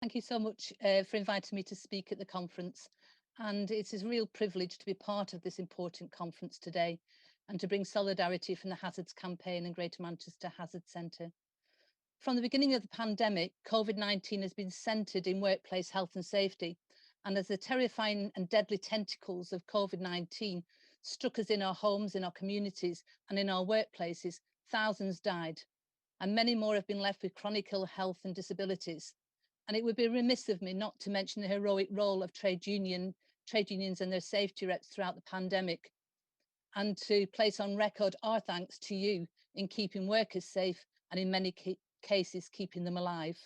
Thank you so much for inviting me to speak at the conference. And it's a real privilege to be part of this important conference today and to bring solidarity from the Hazards Campaign and Greater Manchester Hazard Centre. From the beginning of the pandemic, COVID-19 has been centred in workplace health and safety. And as the terrifying and deadly tentacles of COVID-19 struck us in our homes, in our communities and in our workplaces, thousands died. And many more have been left with chronic ill health and disabilities. And it would be remiss of me not to mention the heroic role of trade unions and their safety reps throughout the pandemic, and to place on record our thanks to you in keeping workers safe and in many cases keeping them alive.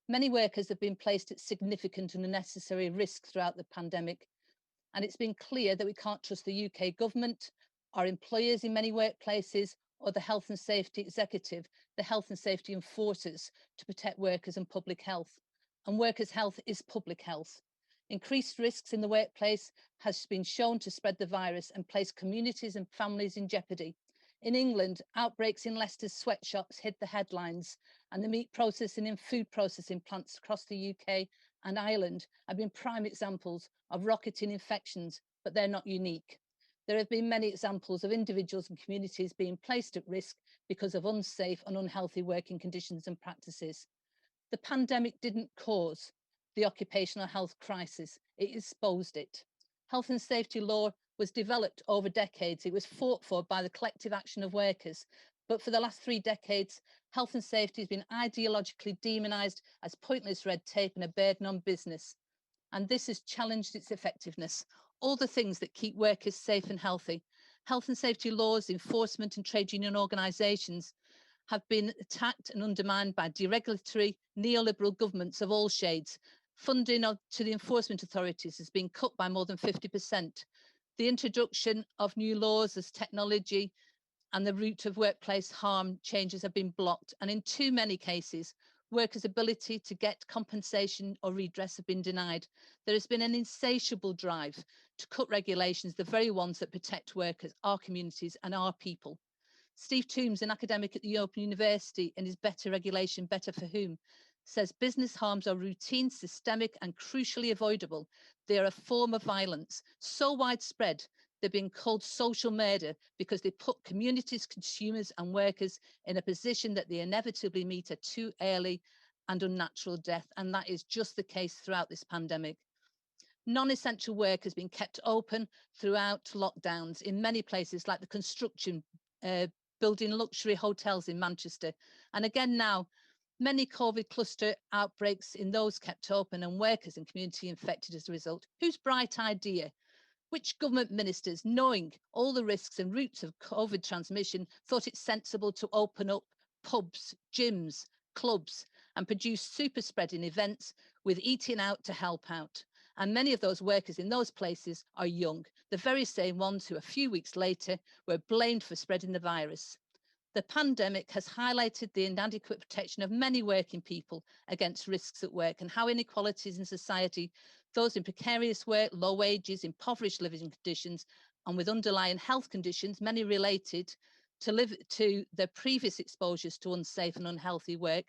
Many workers have been placed at significant and unnecessary risk throughout the pandemic, and it's been clear that we can't trust the UK government, our employers in many workplaces, or the health and safety executive, the health and safety enforcers, to protect workers and public health. And workers' health is public health. Increased risks in the workplace has been shown to spread the virus and place communities and families in jeopardy. In England, outbreaks in Leicester's sweatshops hit the headlines, and the meat processing and food processing plants across the UK and Ireland have been prime examples of rocketing infections, but they're not unique. There have been many examples of individuals and communities being placed at risk because of unsafe and unhealthy working conditions and practices. The pandemic didn't cause the occupational health crisis, it exposed it. Health and safety law was developed over decades. It was fought for by the collective action of workers. But for the last 3 decades, health and safety has been ideologically demonised as pointless red tape and a burden on business. And this has challenged its effectiveness. All the things that keep workers safe and healthy. Health and safety laws, enforcement and trade union organisations have been attacked and undermined by deregulatory neoliberal governments of all shades. Funding to the enforcement authorities has been cut by more than 50%. The introduction of new laws as technology and the route of workplace harm changes have been blocked. And in too many cases, workers' ability to get compensation or redress have been denied. There has been an insatiable drive to cut regulations, the very ones that protect workers, our communities and our people. Steve Tombs, an academic at the Open University, in his Better Regulation, Better for Whom, says business harms are routine, systemic and crucially avoidable. They are a form of violence so widespread they're being called social murder because they put communities, consumers and workers in a position that they inevitably meet a too early and unnatural death. And that is just the case throughout this pandemic. Non-essential work has been kept open throughout lockdowns in many places, like the construction, building luxury hotels in Manchester. And again now, many COVID cluster outbreaks in those kept open and workers and community infected as a result. Whose bright idea? Which government ministers, knowing all the risks and routes of COVID transmission, thought it sensible to open up pubs, gyms, clubs and produce super spreading events with eating out to help out? And many of those workers in those places are young, the very same ones who a few weeks later were blamed for spreading the virus. The pandemic has highlighted the inadequate protection of many working people against risks at work and how inequalities in society, those in precarious work, low wages, impoverished living conditions, and with underlying health conditions, many related to their previous exposures to unsafe and unhealthy work,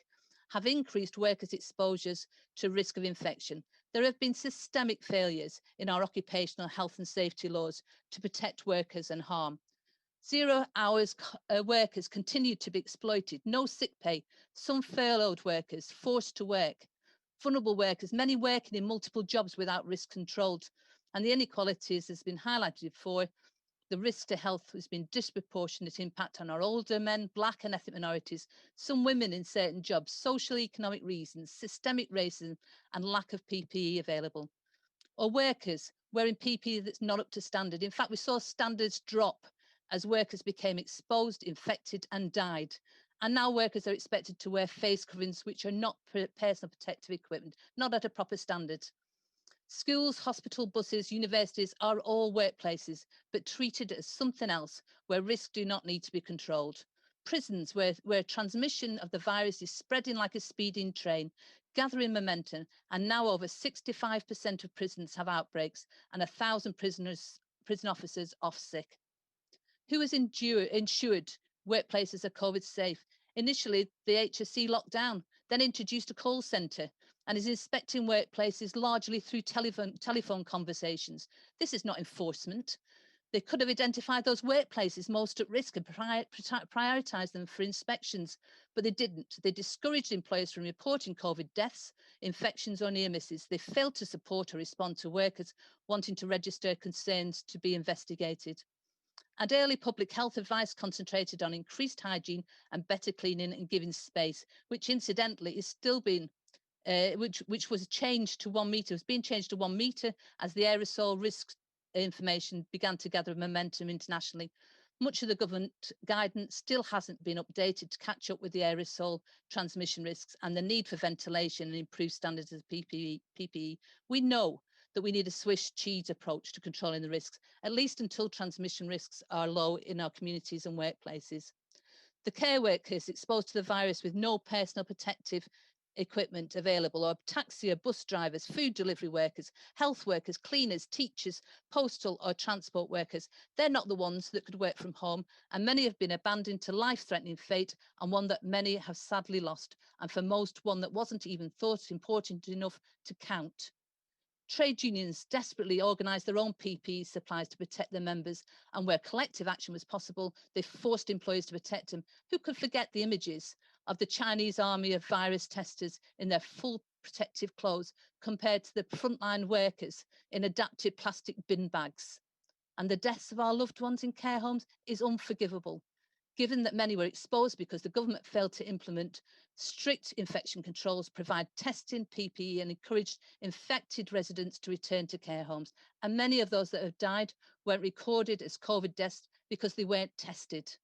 have increased workers' exposures to risk of infection. There have been systemic failures in our occupational health and safety laws to protect workers and harm. 0 hours workers continued to be exploited, no sick pay, some furloughed workers forced to work, vulnerable workers, many working in multiple jobs without risk controlled. And the inequalities has been highlighted before. The risk to health has been disproportionate impact on our older men, Black and ethnic minorities, some women in certain jobs, social economic reasons, systemic racism and lack of PPE available. Or workers wearing PPE that's not up to standard. In fact, we saw standards drop as workers became exposed, infected and died. And now workers are expected to wear face coverings which are not personal protective equipment, not at a proper standard. Schools, hospital, buses, universities are all workplaces, but treated as something else where risks do not need to be controlled. Prisons where transmission of the virus is spreading like a speeding train, gathering momentum, and now over 65% of prisons have outbreaks and 1,000 prison officers off sick. Who has ensured workplaces are COVID safe? Initially, the HSE locked down, then introduced a call centre. and is inspecting workplaces largely through telephone conversations. This is not enforcement. They could have identified those workplaces most at risk and prioritised them for inspections, but they didn't. They discouraged employers from reporting COVID deaths, infections or near misses. They failed to support or respond to workers wanting to register concerns to be investigated. And early public health advice concentrated on increased hygiene and better cleaning and giving space, which incidentally is still being which was changed to 1 metre, was being changed to 1 metre as the aerosol risk information began to gather momentum internationally. Much of the government guidance still hasn't been updated to catch up with the aerosol transmission risks and the need for ventilation and improved standards of PPE. We know that we need a Swiss cheese approach to controlling the risks, at least until transmission risks are low in our communities and workplaces. The care workers exposed to the virus with no personal protective equipment available, or taxi or bus drivers, food delivery workers, health workers, cleaners, teachers, postal or transport workers. They're not the ones that could work from home, and many have been abandoned to life-threatening fate, and one that many have sadly lost, and for most one that wasn't even thought important enough to count. Trade unions desperately organised their own PPE supplies to protect their members, and where collective action was possible, they forced employers to protect them. Who could forget the images of the Chinese army of virus testers in their full protective clothes compared to the frontline workers in adapted plastic bin bags? And the deaths of our loved ones in care homes is unforgivable, given that many were exposed because the government failed to implement strict infection controls, provide testing, PPE, and encouraged infected residents to return to care homes. And many of those that have died weren't recorded as COVID deaths because they weren't tested.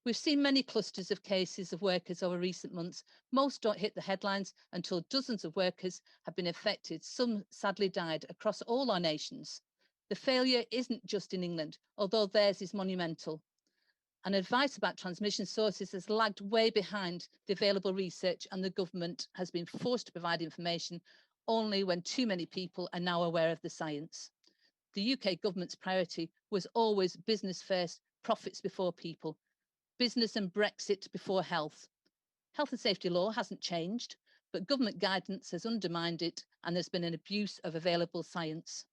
We've seen many clusters of cases of workers over recent months. Most don't hit the headlines until dozens of workers have been affected. Some sadly died across all our nations. The failure isn't just in England, although theirs is monumental. And advice about transmission sources has lagged way behind the available research, and the government has been forced to provide information only when too many people are now aware of the science. The UK government's priority was always business first, profits before people, business and Brexit before health. Health and safety law hasn't changed, but government guidance has undermined it, and there's been an abuse of available science.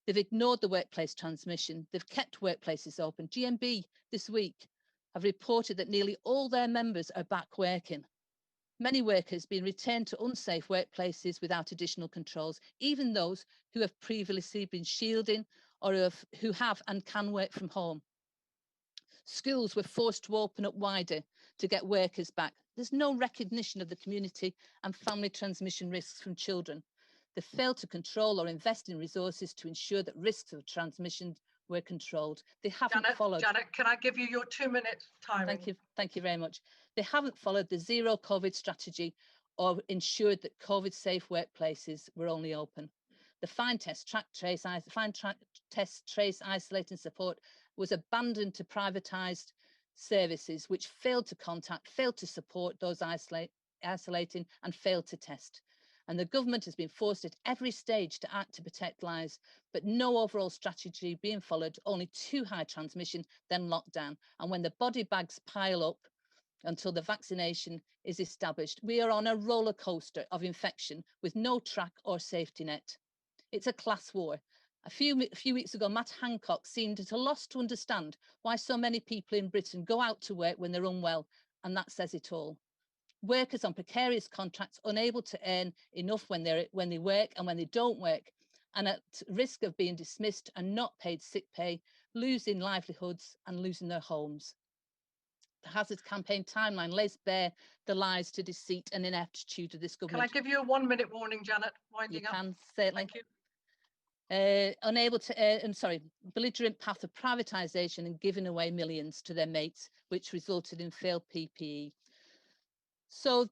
They've ignored the workplace transmission. They've kept workplaces open. GMB this week have reported that nearly all their members are back working. Many workers being returned to unsafe workplaces without additional controls, even those who have previously been shielding or who have and can work from home. Schools were forced to open up wider to get workers back. There's no recognition of the community and family transmission risks from children. They failed to control or invest in resources to ensure that risks of transmission were controlled. They haven't followed. Janet, can I give you your 2 minutes timing? Thank you very much. They haven't followed the zero COVID strategy or ensured that COVID safe workplaces were only open. The find test, trace, isolate and support was abandoned to privatised services, which failed to contact, failed to support those isolating and failed to test. And the government has been forced at every stage to act to protect lives, but no overall strategy being followed, only too high transmission, then lockdown. And when the body bags pile up until the vaccination is established, we are on a roller coaster of infection with no track or safety net. It's a class war. A few weeks ago, Matt Hancock seemed at a loss to understand why so many people in Britain go out to work when they're unwell, and that says it all. Workers on precarious contracts, unable to earn enough when they work and when they don't work, and at risk of being dismissed and not paid sick pay, losing livelihoods and losing their homes. The Hazards Campaign timeline lays bare the lies to deceit and ineptitude of this government. Can I give you a 1 minute warning, Janet? Winding up. You can, certainly. Thank you. Belligerent path of privatisation and giving away millions to their mates, which resulted in failed PPE. So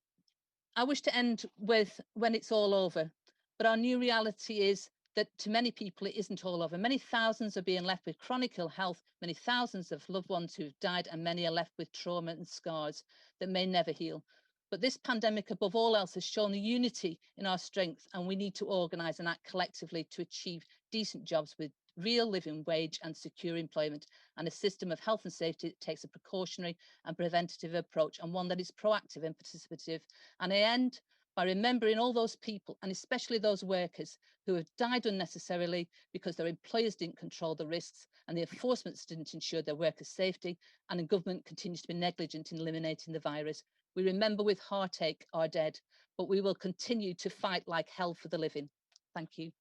I wish to end with when it's all over, but our new reality is that to many people, it isn't all over. Many thousands are being left with chronic ill health, many thousands of loved ones who've died, and many are left with trauma and scars that may never heal. But this pandemic, above all else, has shown the unity in our strength, and we need to organise and act collectively to achieve decent jobs with real living wage and secure employment, and a system of health and safety that takes a precautionary and preventative approach, and one that is proactive and participative. And I end by remembering all those people, and especially those workers who have died unnecessarily because their employers didn't control the risks and the enforcement didn't ensure their workers' safety, and the government continues to be negligent in eliminating the virus. We remember with heartache our dead, but we will continue to fight like hell for the living. Thank you.